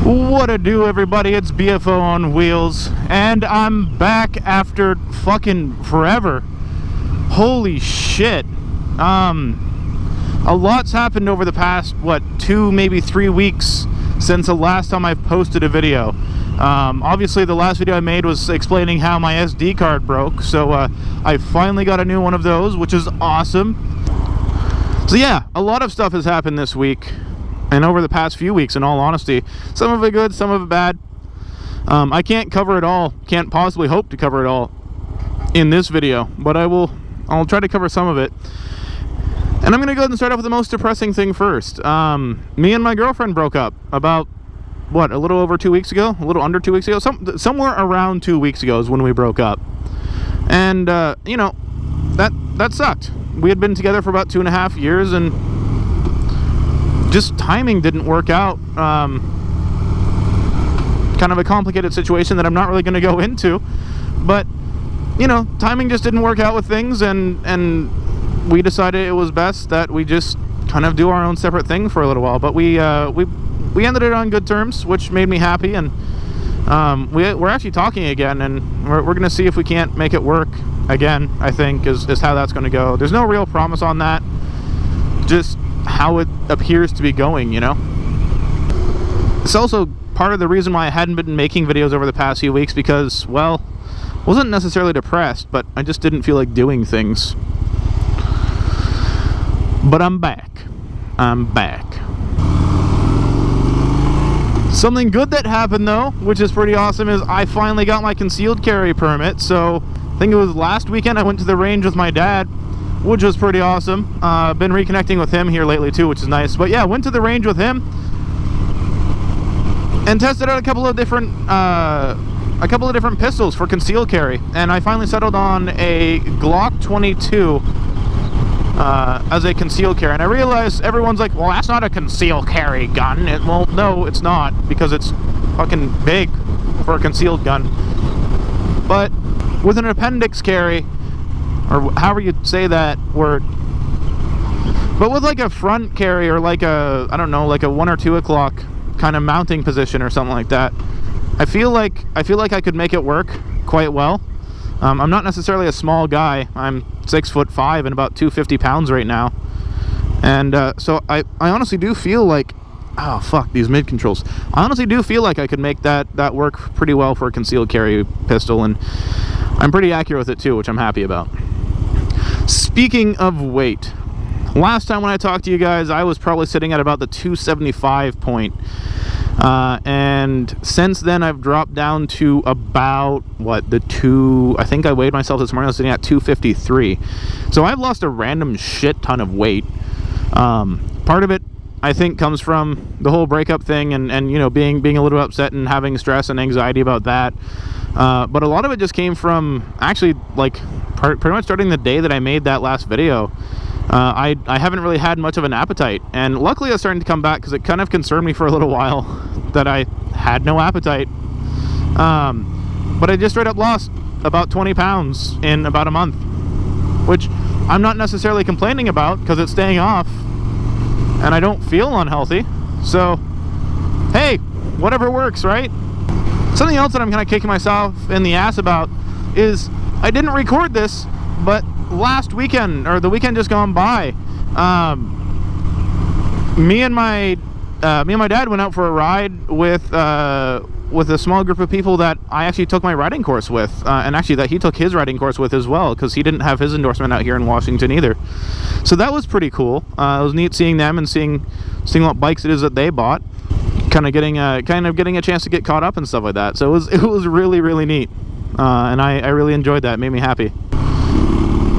What a do, everybody? It's BFO on Wheels, and I'm back after fucking forever. Holy shit. A lot's happened over the past, what, 2, maybe 3 weeks since the last time I've posted a video. Obviously the last video I made was explaining how my SD card broke, so I finally got a new one of those, which is awesome. So yeah, a lot of stuff has happened this week and over the past few weeks, in all honesty. Some of it good, some of it bad. I can't cover it all, can't possibly hope to cover it all in this video, but I'll try to cover some of it. And I'm gonna go ahead and start off with the most depressing thing first. Me and my girlfriend broke up about, what, a little over 2 weeks ago? A little under 2 weeks ago? Somewhere around 2 weeks ago is when we broke up. And, you know, that sucked. We had been together for about 2.5 years, and just timing didn't work out. Kind of a complicated situation that I'm not really going to go into, but you know, timing just didn't work out with things, and we decided it was best that we just kind of do our own separate thing for a little while. But we ended it on good terms, which made me happy, and we're actually talking again, and we're gonna see if we can't make it work again. I think is how that's going to go. There's no real promise on that, just how it appears to be going, you know. It's also part of the reason why I hadn't been making videos over the past few weeks, because, well, wasn't necessarily depressed, but I just didn't feel like doing things. But I'm back. Something good that happened, though, which is pretty awesome, is I finally got my concealed carry permit. So I think it was last weekend I went to the range with my dad, which was pretty awesome. Been reconnecting with him here lately too, which is nice. But yeah, went to the range with him and tested out a couple of different pistols for concealed carry, and I finally settled on a Glock 22 as a concealed carry. And I realized everyone's like, well, that's not a concealed carry gun. Well, no, it's not, because it's fucking big for a concealed gun. But with an appendix carry, or however you say that word, but with like a front carry, or like a, I don't know, like a 1 or 2 o'clock kind of mounting position or something like that, I feel like I could make it work quite well. I'm not necessarily a small guy. I'm 6'5" and about 250 pounds right now, and so I honestly do feel like, oh fuck, these mid controls, I honestly do feel like I could make that work pretty well for a concealed carry pistol, and I'm pretty accurate with it too, which I'm happy about. Speaking of weight, last time when I talked to you guys, I was probably sitting at about the 275 point. And since then I've dropped down to about, what, I think I weighed myself this morning, I was sitting at 253. So I've lost a random shit ton of weight. Part of it, I think, comes from the whole breakup thing, and you know, being a little upset and having stress and anxiety about that. But a lot of it just came from, actually, like, pretty much starting the day that I made that last video. I haven't really had much of an appetite, and luckily it's starting to come back, because it kind of concerned me for a little while that I had no appetite. But I just straight up lost about 20 pounds in about a month, which I'm not necessarily complaining about, because it's staying off and I don't feel unhealthy. So hey, whatever works, right? Something else that I'm kind of kicking myself in the ass about is I didn't record this, but last weekend, or the weekend just gone by, me and my dad went out for a ride with a small group of people that I actually took my riding course with, and actually that he took his riding course with as well, because he didn't have his endorsement out here in Washington either. So that was pretty cool. It was neat seeing them and seeing what bikes it is that they bought, kind of getting a chance to get caught up and stuff like that. So it was really, really neat, and I really enjoyed that. It made me happy.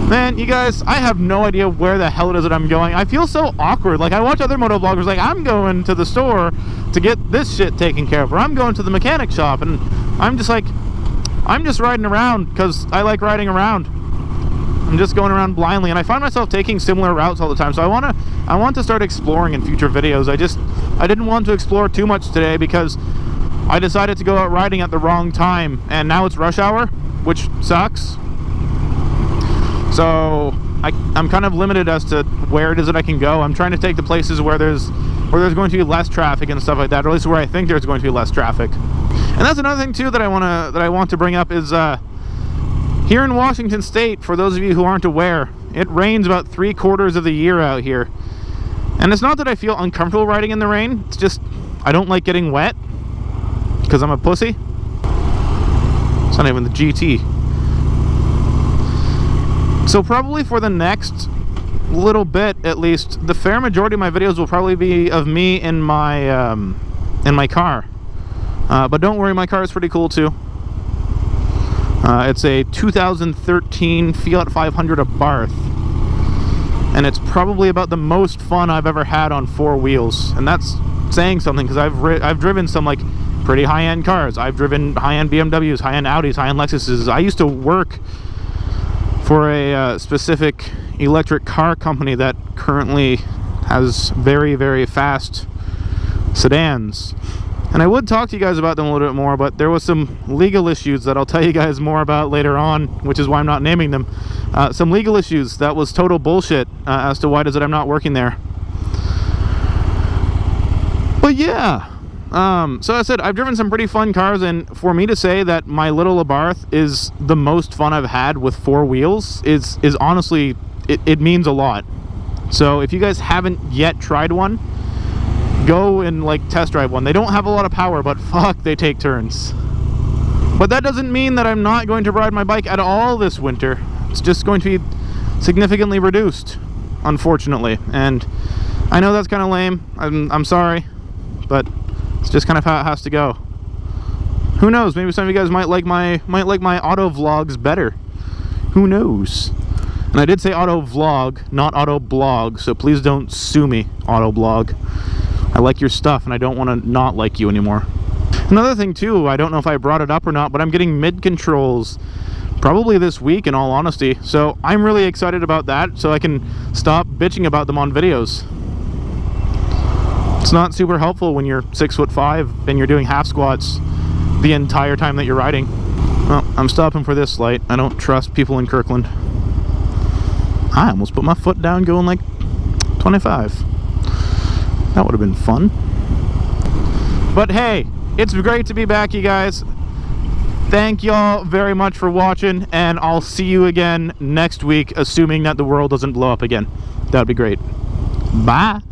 Man, you guys, I have no idea where the hell it is that I'm going. I feel so awkward. Like, I watch other motovloggers, like, I'm going to the store to get this shit taken care of, or I'm going to the mechanic shop, and I'm just like, I'm just riding around because I like riding around. I'm just going around blindly, and I find myself taking similar routes all the time. So I want to start exploring in future videos. I didn't want to explore too much today because I decided to go out riding at the wrong time, and now it's rush hour, which sucks. So I'm kind of limited as to where it is that I can go. I'm trying to take the places where there's where there's going to be less traffic and stuff like that, or at least where I think there's going to be less traffic. And that's another thing too that I want to bring up is here in Washington State, for those of you who aren't aware, it rains about 3/4 of the year out here. And it's not that I feel uncomfortable riding in the rain, it's just I don't like getting wet because I'm a pussy. It's not even the GT. So probably for the next little bit, at least, the fair majority of my videos will probably be of me in my car. But don't worry, my car is pretty cool too. It's a 2013 Fiat 500 Abarth, and it's probably about the most fun I've ever had on 4 wheels, and that's saying something because I've driven some like pretty high-end cars. I've driven high-end BMWs, high-end Audis, high-end Lexuses. I used to work for a specific electric car company that currently has very, very fast sedans. And I would talk to you guys about them a little bit more, but there was some legal issues that I'll tell you guys more about later on, which is why I'm not naming them. Some legal issues that was total bullshit as to why does it I'm not working there. But yeah, so I said I've driven some pretty fun cars, and for me to say that my little Abarth is the most fun I've had with 4 wheels is honestly, it means a lot. So if you guys haven't yet tried one, go and like test drive one. They don't have a lot of power, but fuck, they take turns. But that doesn't mean that I'm not going to ride my bike at all this winter. It's just going to be significantly reduced, unfortunately. And I know that's kind of lame. I'm sorry, but it's just kind of how it has to go. Who knows? Maybe some of you guys might like my auto vlogs better. Who knows? And I did say auto vlog, not auto blog, so please don't sue me, auto blog. I like your stuff, and I don't want to not like you anymore. Another thing too, I don't know if I brought it up or not, but I'm getting mid controls probably this week, in all honesty. So I'm really excited about that, so I can stop bitching about them on videos. It's not super helpful when you're 6'5" and you're doing half squats the entire time that you're riding. Well, I'm stopping for this light. I don't trust people in Kirkland. I almost put my foot down going like 25. That would have been fun. But hey, it's great to be back, you guys. Thank y'all very much for watching, and I'll see you again next week, assuming that the world doesn't blow up again. That would be great. Bye.